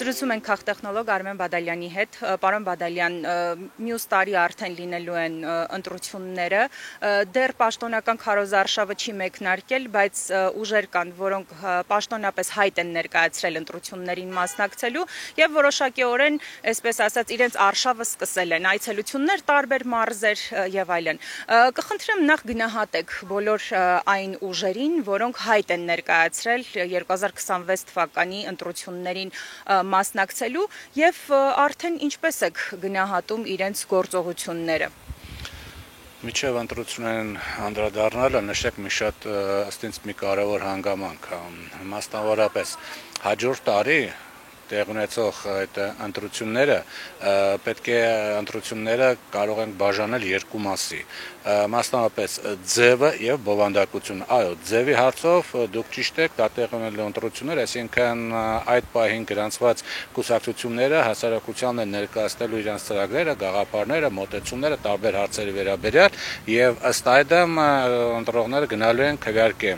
Զրուցում ենք քաղտեխնոլոգ Արմեն Բադալյանի հետ։ Պարոն Բադալյան, մյուս տարի արդեն լինելու են ընտրությունները, դեռ պաշտոնական քարոզարշավը չի մեկնարկել, բայց ուժեր կան, որոնք պաշտոնապես հայտ են ներկայացրել ընտրություններին մասնակցելու եւ որոշակիորեն, այսպես ասած, իրենց արշավը սկսել են, այցելություններ, տարբեր մարզեր եւ այլն։ Կխնդրեմ նախ գնահատեք բոլոր այն ուժերին, որոնք հայտ են ներկայացրել 2026 թվականի ընտրություններին մասնակցելու եւ արդեն ինչպես եք գնահատում իրենց գործողությունները։ Միջև ընտրություններին անդրադառնալը նշեք մի շատ ըստ ինձ մի կարևոր հանգամանք, մասնավորապես հաջորդ տարի տեղ ունեցող այդ ընտրությունները պետք է ընտրությունները կարող ենք բաժանել երկու մասի, մասնավորապես ձևը եւ բովանդակությունը։ Այո, ձևի հարցով դուք ճիշտ եք, դա տեղ ունելու ընտրություններ, այսինքն այդ պահին գրանցված կուսակցությունները հասարակությանն են ներկայացնելու իրենց ծրագրերը, գաղափարները, մոտեցումները տարբեր հարցերի վերաբերյալ եւ ըստ այդմ ընտրողները գնալու են քվեարկե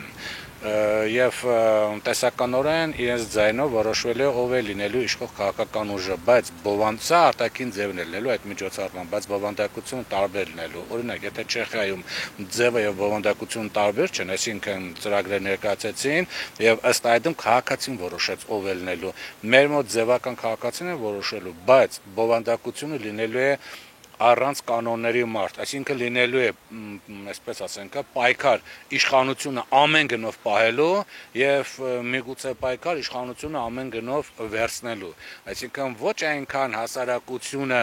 եւ տեսականորեն իրենց ձայնով որոշվելու ով է լինելու իշխող քաղաքական ուժը, բայց սա արտաքին ձևն է լինելու այդ միջոցառման, բայց բովանդակությունը տարբեր լինելու։ Օրինակ, եթե Չեխիայում ձևը եւ բովանդակությունը տարբեր չեն, այսինքն ծրագրեր ներկայացեցին եւ ըստ այդմ քաղաքացին որոշեց ով է լինելու։ Մեր մոտ ձևական քաղաքացին է որոշելու, բայց բովանդակությունը լինելու է առանց կանոնների մարդ, այսինքն լինելու է, այսպես ասենք, պայքար իշխանությունը ամեն գնով պահելու եւ միգուցե պայքար իշխանությունը ամեն գնով վերցնելու, այսինքն ոչ այնքան հասարակությունը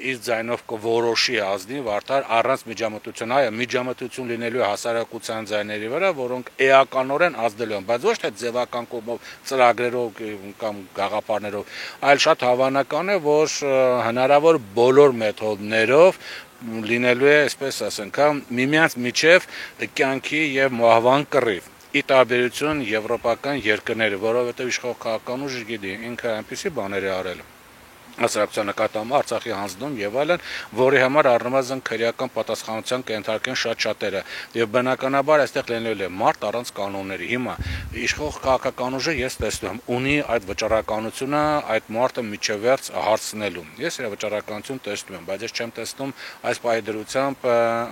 իր ձայնով կորոշի ազնիվ արդար առանց միջամտություն, այո, միջամտություն լինելու է հասարակության ձայների վրա, որոնք էականորեն ազդելու են, բայց ոչ թե ձևական կողմով ծրագրերով կամ գաղափարներով, այլ շատ հավանական է, որ հնարավոր բոլոր մեթոդներով լինելու է, այսպես ասենք, միմյանց միջև կյանքի եւ մահվան կռիվ։ Ի տարբերություն եվրոպական երկրների, որովհետեւ իշխող քաղաքական ուժը գիտի ինքը այնպիսի բաներ է արել հասարակության նկատմամբ Արցախի հանձնում եւ այլն, որի համար առնվազն քրեական պատասխանատվության կենթարկեն շատ շատերը եւ բնականաբար այստեղ լինելու է մարդ առանց կանոնների։ Հիմա իշխող քաղաքական ուժը ես տեսնում ունի այդ վճռականությունը այդ մարդը միջևերց հարցնելու։ Ես իր վճռականություն տեսնում եմ, բայց ես չեմ տեսնում այս պայդրությամբ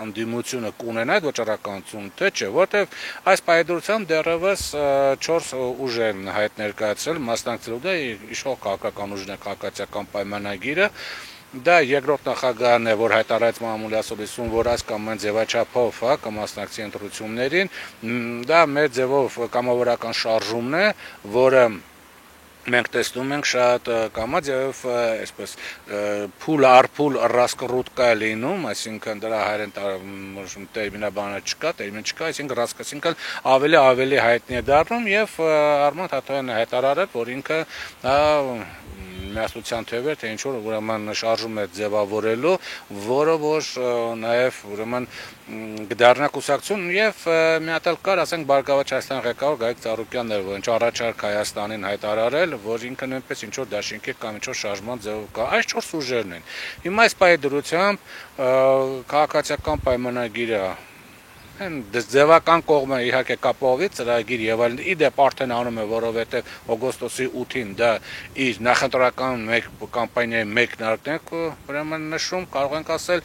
ընդդիմությունը կունենա այդ վճռականությունը, թե չէ, որտեւ այս պայդրությամբ դեռևս 4 ուժ են հայտ ներկայացրել մասնակցելու դա իշխող քաղաքական ուժն է քաղաքացիական պայմանագիրը, դա երկրորդ նախագահն է, որ հայտարարեց Մամուլի ասուլիսում, որ այս կամ այն ձևաչափով կմասնակցի ընտրություններին, դա մեր ձևով կամավորական շարժումն է, որը մենք տեսնում ենք շատ կամաց եւ այսպես փուլ առ փուլ ռասկռուտկա է լինում, այսինքն դրա հայերեն տերմինաբանը չկա, տերմին չկա, այսինքն ռասկասինքն ավելի հայտնի է դառնում եւ Արման Թաթոյանը հայտարարել, որ ինքը միասնության թեւեր, թե ինչ որ ուրեմն շարժում է ձևավորելու, որը որ նաեւ ուրեմն գդառնա կուսակցություն եւ մի հատ էլ կար, ասենք Բարգավաճ Հայաստան ղեկավար Գագիկ Ծառուկյանն էր, որ ինչ առաջարկ Հայաստանին հայտարարել, որ ինքը նույնպես ինչ որ դաշինքի կամ ինչ որ շարժման ձևով կա։ Այս 4 ուժերն են։ Հիմա այս պայդրությամբ քաղաքացիական պայմանագիրը ձևական կողմը իհարկե կապովի ծրագիր եւ այլն իդեպ արդեն անում է, որովհետեւ օգոստոսի 8-ին դա իր նախընտրական մեկ կամպանիայի մեկնարկն է, ուրեմն նշում, կարող ենք ասել,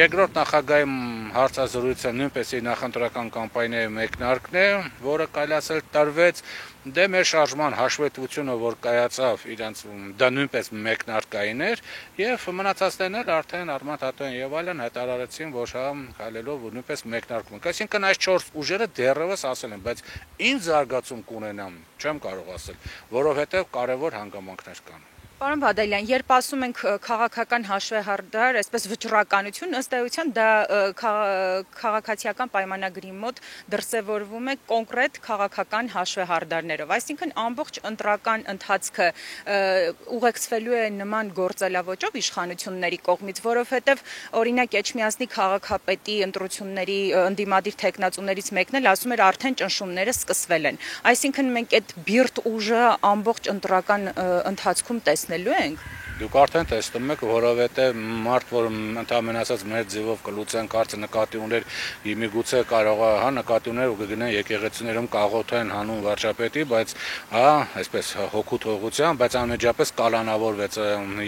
երկրորդ նախագահի հարցազրույցը նույնպես իր նախընտրական կամպանիայի մեկնարկն է, որը կարելի ասել տրվեց դե մեր շարժման հաշվետվությունը, որ կայացավ իրենց դա նույնպես մեկնարկային էր եւ մնացածներն էլ արդեն Արման Թաթոյան եւ այլն հայտարարեցին, որ քայլելով նույնպես մեկնարկում են։ Այսինքն այս 4 ուժերը դեռևս ասել են, բայց ինչ զարգացում կունենան, չեմ կարող ասել, որովհետեւ կարեւոր հանգամանքներ կան։ Պարոն Բադալյան, երբ ասում ենք քաղաքական հաշվեհարդար, այսպես վճռականություն, ըստ էության դա քաղաքացիական պայմանագրի մոտ դրսևորվում է կոնկրետ քաղաքական հաշվեհարդարներով, այսինքն ամբողջ ընտրական ընթացքը ուղեկցվելու է նման գործելավոճով իշխանությունների կողմից, որովհետև օրինակ Էջմիածնի քաղաքապետի ընտրությունների ընդդիմադիր թեկնածուներից մեկն էլ ասում էր արդեն ճնշումները սկսվել են, այսինքն մենք այդ բիրտ ուժը ամբողջ ընտրական ընթացքում տեսնելու ենք։ Դուք արդեն տեսնում եք, որովհետև մարդ, որ ընդհանրապես ասած մեր ձևով կլուծեն կարծը նկատի ուներ, միգուցե կարող է նկատի ուներ ու կգնան եկեղեցիներում կաղոթեն հանուն վարչապետի, բայց այսպես հոգու թողության, բայց անմիջապես կալանավորվեց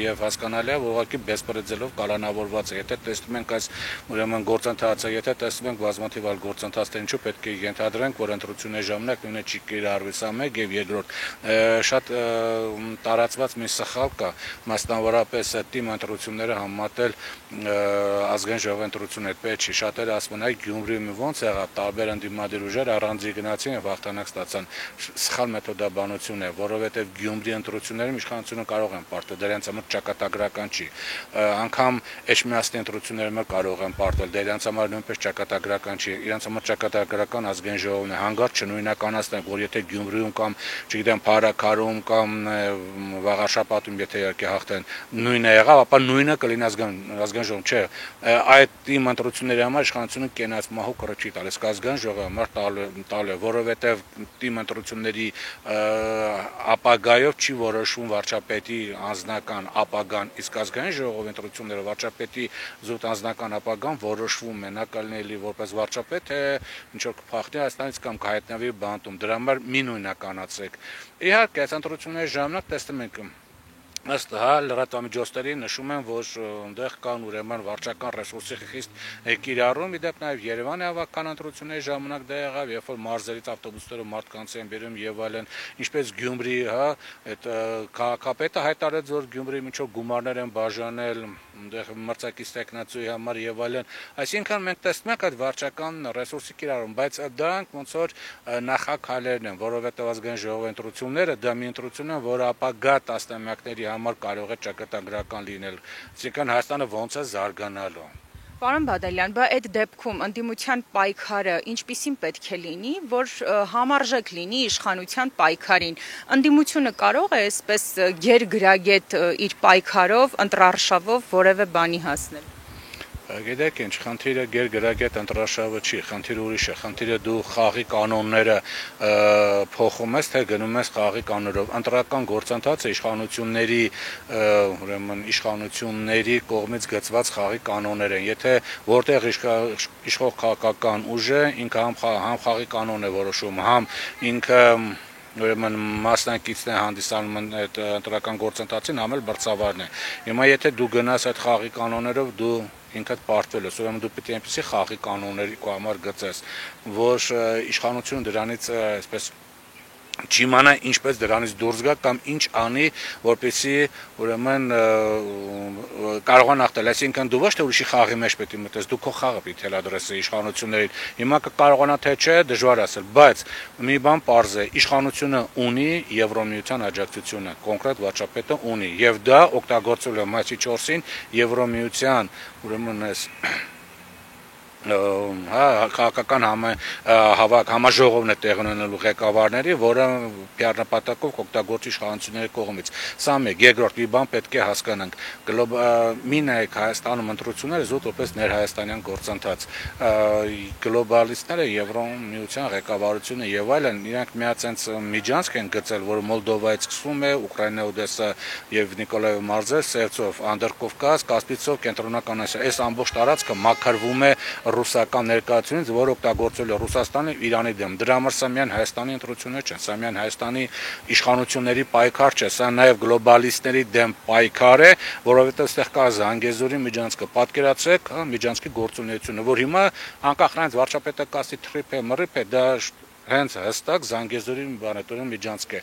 եւ հասկանալի է, որ ուղղակի բեսպրեդելով կալանավորված է։ Եթե տեսնում ենք այս ուրեմն գործընթացը, եթե տեսնում ենք բազմաթիվ այլ գործընթացներ, ինչու պետք է ենթադրենք, որ ընտրությունների ժամանակ նույնը չի կիրառվի, սա մեկ եւ երկրորդ շատ տարածված մի սխալ կա, մասնավորապես թիմ ընտրությունները համատել ազգային ժողովի ընտրություններ պետք չի, շատերը ասում են, այ Գյումրիում ոնց եղավ, տարբեր ընդդիմադիր ուժեր առանձին գնացին եւ հաղթանակ ստացան, սխալ մեթոդաբանություն է, որովհետեւ Գյումրի ընտրություններում իշխանությունը կարող են պարտել, դրանց համար ճակատագրական չի, անգամ Էջմիածնի ընտրություններում կարող են պարտել, դրանց համար նույնպես ճակատագրական չի, իրանց համար ճակատագրական ազգային ժողովն է, հանգարց չնույնականացնենք, որ եթե Գյումրիում կամ, չգիտեմ, Փարաքարում կամ Վաղաշապատում եթե իհարկե հաղթեն նույնը եղավ, ապա նույնը կլինի ազգային ժողովում, չէ, այդ թիմ ընտրությունների համար իշխանությունը կենաց մահու կռը չի տալիս, ազգային ժողովի համար տալ է, որովհետև թիմ ընտրությունների ապագայով չի որոշվում վարչապետի անձնական ապագան, իսկ ազգային ժողովի ընտրությունները վարչապետի զուտ անձնական ապագան որոշվում է, նա կլինի որպես վարչապետ, թե ինչ որ կփախնի Հայաստանից կամ կհայտնվի բանտում, դրա համար մի նույնականացրեք։ Իհարկե, այս ընտրությունների ժամանակ տեսնում ենք ըստ լրատվամիջոցների նշում են, որ այնտեղ կան ուրեմն վարչական ռեսուրսի խիստ կիրառում, իդեպ նաև Երևանի հավաքական ընտրությունների ժամանակ դա եղավ, երբ որ մարզերից ավտոբուսներով մարդկանց են բերում եւ այլն, ինչպես Գյումրի, այդ քաղաքապետը հայտարարեց, որ Գյումրի միջով գումարներ են բաժանել այնտեղ մրցակից տեխնացուի համար եւ այլն, այսինքն մենք տեսնում ենք այդ վարչական ռեսուրսի կիրառում, բայց դրանք ոնց որ նախաքայլերն են, որովհետեւ ազգային ժողովի ընտրությունները դա մի ընտրություն է, որը ապագա տասնամյակների համար կարող է ճակատագրական լինել, այսինքն Հայաստանը ոնց է զարգանալու։ Պարոն Բադալյան, բա այդ դեպքում ընդդիմության պայքարը ինչպիսին պետք է լինի, որ համարժեք լինի իշխանության պայքարին։ Ընդդիմությունը կարող է այսպես գերգրագետ իր պայքարով, ընտրարշավով որևէ բանի հասնել։ Գիտեք ինչ, խնդիրը գերգրագետ ընտրարշավը չի, խնդիրը ուրիշ է, խնդիրը դու խաղի կանոնները փոխում ես, թե գնում ես խաղի կանոններով։ Ընտրական գործընթացը իշխանությունների կողմից գծված խաղի կանոններ են։ Եթե որտեղ իշխող քաղաքական ուժը ինքը համ խաղի կանոն է որոշում, համ ինքը ուրեմն մասնակիցն է հանդիսանում այդ ընտրական գործընթացին, համ էլ բրծավարն է։ Հիմա եթե դու գնաս այդ խաղի կանոններով, դու ինքդ պարտվել ես, ուրեմն դու պիտի այնպեսի խաղի կանոնների քո համար գծես, որ իշխանությունը դրանից այսպես չիմանա ինչպես դրանից դուրս գա կամ ինչ անի, որպեսզի ուրեմն կարողանա հաղթել, այսինքն դու ոչ թե ուրիշի խաղի մեջ պետք է մտես, դու քո խաղը պիտի թելադրես իշխանություններին։ Հիմա կկարողանա թե չէ, դժվար ասել, բայց մի բան պարզ է, իշխանությունը ունի Եվրոմիության աջակցությունը, կոնկրետ վարչապետը ունի, եւ դա օգտագործել է մայիսի 4-ին Եվրոմիության ուրեմն այս քաղաքական համաժողովն է տեղի ունենալու ղեկավարների, որը PR-նպատակով կօգտագործի իշխանությունների կողմից։ Սա մեկ, երկրորդ մի բան պետք է հասկանանք։ Մի նայեք Հայաստանում ընտրությունները զուտ որպես ներհայաստանյան գործընթաց։ Գլոբալիստները, Եվրոմիության ղեկավարությունը եւ այլն, իրանք միած այնց միջանցք են գծել, որ Մոլդովայից սկսվում է, Ուկրաինա, Օդեսա եւ Նիկոլաև մարզեր, Սևծով, Անդրկովկազ, Կասպիցով, Կենտրոնական Ասիա, այս ամբողջ տարածքը մաքրվում է ռուսական ներկայացումից, որ օգտագործել է Ռուսաստանը Իրանի դեմ։ Դրա համար սա միայն Հայաստանի ընտրություններ չեն, սա միայն Հայաստանի իշխանությունների պայքար չէ, սա նաև գլոբալիստների դեմ պայքար է, որովհետև այստեղ կա Զանգեզուրի միջանցքը։ Պատկերացրեք, միջանցքի գործունեությունը, որ հիմա անկախ նրանից վարչապետը կասի թրիփ է, մռիփ է, դա հենց հստակ Զանգեզուրի բանետորեն միջանցք է,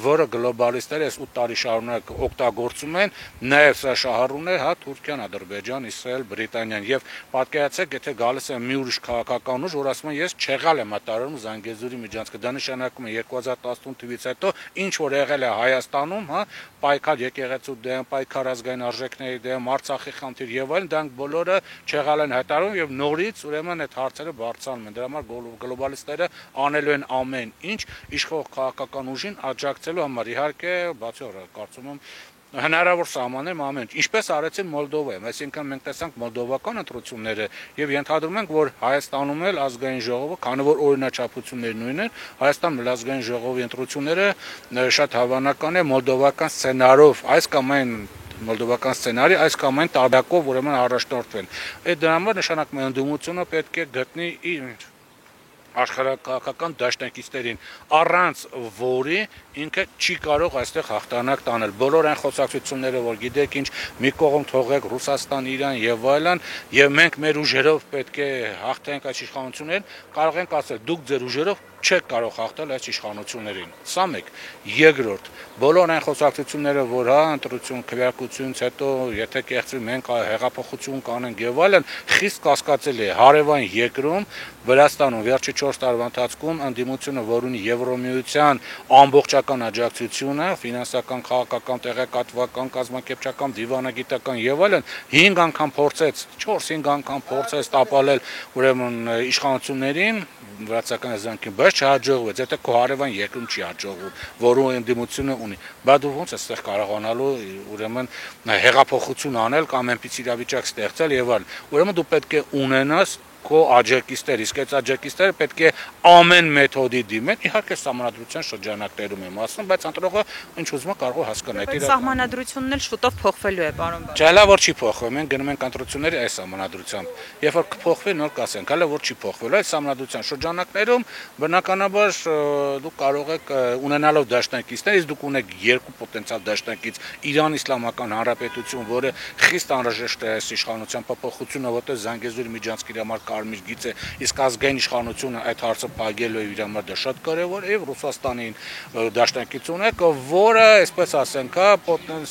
որը գլոբալիստները այս 8 տարի շարունակ օգտագործում են, նաև սա շահառուն է, Թուրքիան, Ադրբեջան, Իսրայել, Բրիտանիան, եւ պատկերացրեք, եթե գալիս է մի ուրիշ քաղաքական ուժ, որ ասում է ես չեղալ եմ ատարում Զանգեզուրի միջանցքը, դա նշանակում է 2018 թվականից հետո ինչ որ եղել է Հայաստանում, պայքար եկեղեցու դեմ, պայքար ազգային արժեքների դեմ, Արցախի խնդիր եւ այլն, դրանք բոլորը չեղալ են հայտարարում եւ նորից ուրեմն այդ հարցերը բարձրանում են։ Դրա համար գլոբալիստները անելու են ամեն ինչ իշխող քաղաքական ուժին աջակցելու համար, իհարկե, բացի կարծում եմ հնարավոր սահմաններ ամեն ինչ, ինչպես արեցին Մոլդովայում, այսինքն մենք տեսանք մոլդովական ընտրությունները եւ ենթադրում ենք, որ Հայաստանում էլ ազգային ժողովը, քանի որ օրինաչափությունները նույնն են, Հայաստանում էլ ազգային ժողովի ընտրությունները շատ հավանական է մոլդովական սցենարով այս կամ այն մոլդովական սցենարի այս կամ այն տարբերակով ուրեմն առաջնորդվեն։ Այդ դրա համար նշանակում է ընդդիմությունը պետք է գտնի իր աշխարհակաղակական դաշնակիցներին, առանց որի ինքը չի կարող այստեղ հաղթանակ տանել։ Բոլոր այն խոսակցությունները, որ գիտեք ինչ, մի կողմ թողեք Ռուսաստան, Իրան եւ այլն, եւ մենք մեր ուժերով պետք է հաղթենք այս իշխանություններին, կարող ենք ասել, դուք ձեր ուժերով չեք կարող հաղթել այս իշխանություններին։ Սա մեկ։ Երկրորդ, բոլոր այն խոսակցությունները, որ ընտրություն, քվեարկությունից հետո, եթե կեղծվի մենք հեղափոխություն կանենք եւ այլն, խիստ կասկածելի է։ Հարևան երկրում Վրաստանում վերջի 4 տարվա ընթացքում ընդդիմությունը, որ ունի Եվրոմիության ամբողջական աջակցությունը, ֆինանսական, քաղաքական, տեղեկատվական, կազմակերպչական, դիվանագիտական եւ այլն, 5 անգամ փորձեց, 4-5 անգամ փորձեց տապալել ուրեմն իշխանություններին վրացական ազգանքին, բայց չհաջողվեց։ Եթե քո հարևան երկրում չի հաջողվում, որը ընդդիմությունը ունի, բա դու ոնց ես այստեղ կարողանալու ուրեմն հեղափոխություն անել կամ այնպես իրավիճակ ստեղծել եւ այլն։ Ուրեմն դու պետք է ունենաս քո աջակիցներ, իսկ այդ աջակիցները պետք է ամեն մեթոդի դիմեն, իհարկե սահմանադրության շրջանակներում եմ ասում, բայց ընտրողը ինչ ուզում է կարող է հասկանալ։ Բայց սահմանադրությունն էլ շուտով փոխվելու է, պարոն Բադալյան։ Չէ, որ չի փոխվում, մենք գնում ենք ընտրությունների այս սահմանադրությամբ։ Երբ որ կփոխվի, նոր կասենք, հələ որ չի փոխվելու, այս սահմանադրության շրջանակներում բնականաբար դուք կարող եք ունենալով դաշնակիցներ, իսկ դուք ունեք երկու պոտենցիալ դաշնակից՝ Իրան Իսլամական Հանրապետություն, որը խիստ անհրաժեշտ է այս իշխանության փոփոխությունը, որտեղ Զանգեզուրի միջանցքի համար կարմիր գիծ է, իսկ ազգային իշխանությունը այդ հարցը փակելու է իր համար դա շատ կարևոր է, եւ Ռուսաստանին դաշնակից ունեք, որը, այսպես ասենք,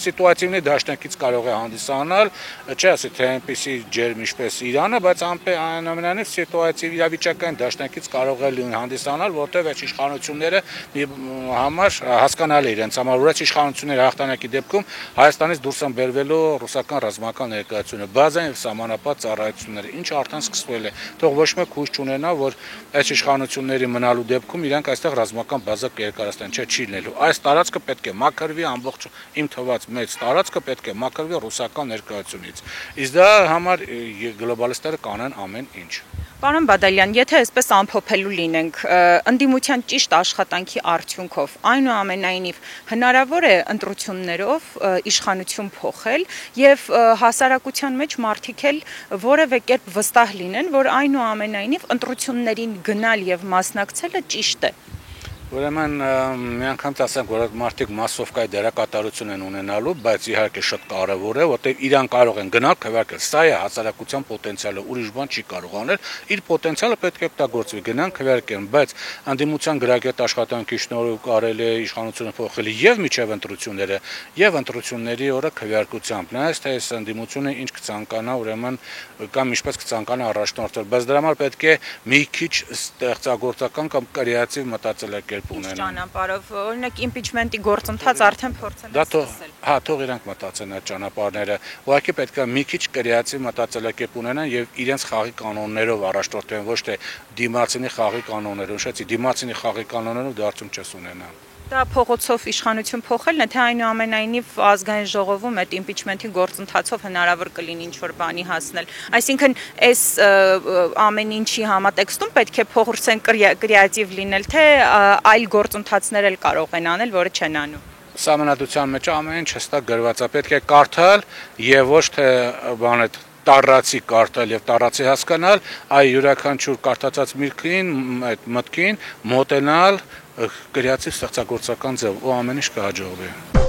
սիտուատիվնի դաշնակից կարող է հանդիսանալ, չի ասի թե այնպեսի ջերմ ինչպես Իրանը, բայց այնուամենայնիվ սիտուատիվ իրավիճակային դաշնակից կարող է հանդիսանալ, որտեղ այս իշխանությունները համար հասկանալի է իրենց համար, որ այս իշխանությունների հաղթանակի դեպքում Հայաստանից դուրս են բերվելու ռուսական ռազմական ներկայությունը, բազային եւ սահմանապատ ծառայությունները, ինչը արդեն սկսվել է։ Թող ոչ մեկ հույս չունենա, որ այս իշխանությունների մնալու դեպքում իրանք այստեղ ռազմական բազա կերկարացնեն, չի լինելու։ Այս տարածքը պետք է մաքրվի ամբողջ իմ թվաց մեծ տարածքը պետք է մաքրվի ռուսական ներկայությունից։ Իսկ դա համար գլոբալիստները կանեն ամեն ինչ։ Պարոն Բադալյան, եթե այսպես ամփոփելու լինենք, ընդդիմության ճիշտ աշխատանքի արդյունքով, այնուամենայնիվ հնարավոր է ընտրություններով իշխանություն փոխել եւ հասարակության մեջ մարդիկ էլ որևէ կերպ վստահ լինեն, որ այնուամենայնիվ ընտրություններին գնալ եւ մասնակցելը ճիշտ է։ Ուրեմն մի անգամ ասենք, որ մարդիկ մասովկայի դերակատարություն են ունենալու, բայց իհարկե շատ կարևոր է, որտեղ իրան կարող են գնալ քվեարկել։ Սա է հասարակության պոտենցիալը, ուրիշ բան չի կարող անել։ Իր պոտենցիալը պետք է օգտագործվի, գնան քվեարկեն, բայց ընդդիմության գրագետ աշխատանքի շնորհիվ կարելի է իշխանությունը փոխել եւ միջև ընտրությունները, եւ ընտրությունների օրը քվեարկությամբ։ Նայած թե այս ընդդիմությունը ինչ կցանկանա, ուրեմն կամ ինչպես կցանկանա առաջնորդել, բայց դրա համար պետք է մի քիչ ստեղծագործական կամ կրեատիվ մտածելակերպ ունենան։ Ճանապարհով, օրինակ իմպիչմենտի գործընթաց արդեն փորձել են սկսել։ Հա, թող իրանք մտածեն այդ ճանապարհները։ Ուղղակի պետք է մի քիչ կրեատիվ մտածելակերպ ունենան եւ իրենց խաղի կանոններով առաջնորդեն, ոչ թե դիմացինի խաղի կանոններով։ Ուշեցի, դիմացինի խաղի կանոններով դարձում չես ունենա։ Դա փողոցով իշխանություն փոխելն է, թե այնուամենայնիվ ազգային ժողովում այդ իմպիչմենտի գործընթացով հնարավոր կլինի ինչ-որ բանի հասնել։ Այսինքն այս ամեն ինչի համատեքստում պետք է փոխուրցեն կրեատիվ լինել, թե այլ գործընթացներ էլ կարող են անել, որը չեն անում։ Սահմանադրության մեջ ամեն ինչ հստակ գրված է, պետք է կարդալ եւ ոչ թե բան այդ տարածի կարդալ եւ տարածի հասկանալ, այ յուրաքանչյուր կարդացած միտքին, այդ մտքին մոտենալ կրեատիվ ստեղծագործական ձև ու ամեն ինչ կհաջողվի։